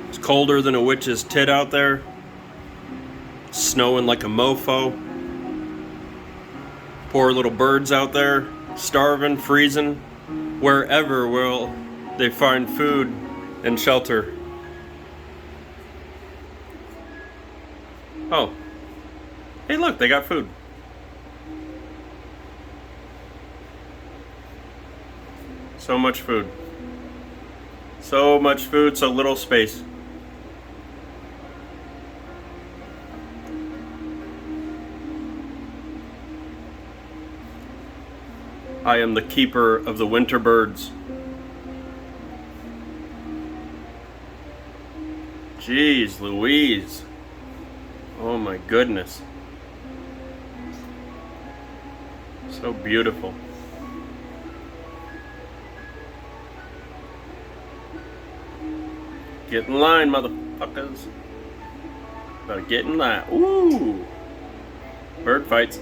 It's colder than a witch's tit out there. Snowing like a mofo. Poor little birds out there, starving, freezing. Wherever will they find food and shelter? Oh. Hey look, they got food. So much food. So much food, so little space. I am the keeper of the winter birds. Jeez Louise. Oh my goodness. So beautiful. Get in line, motherfuckers. Better get in line. Ooh. Bird fights.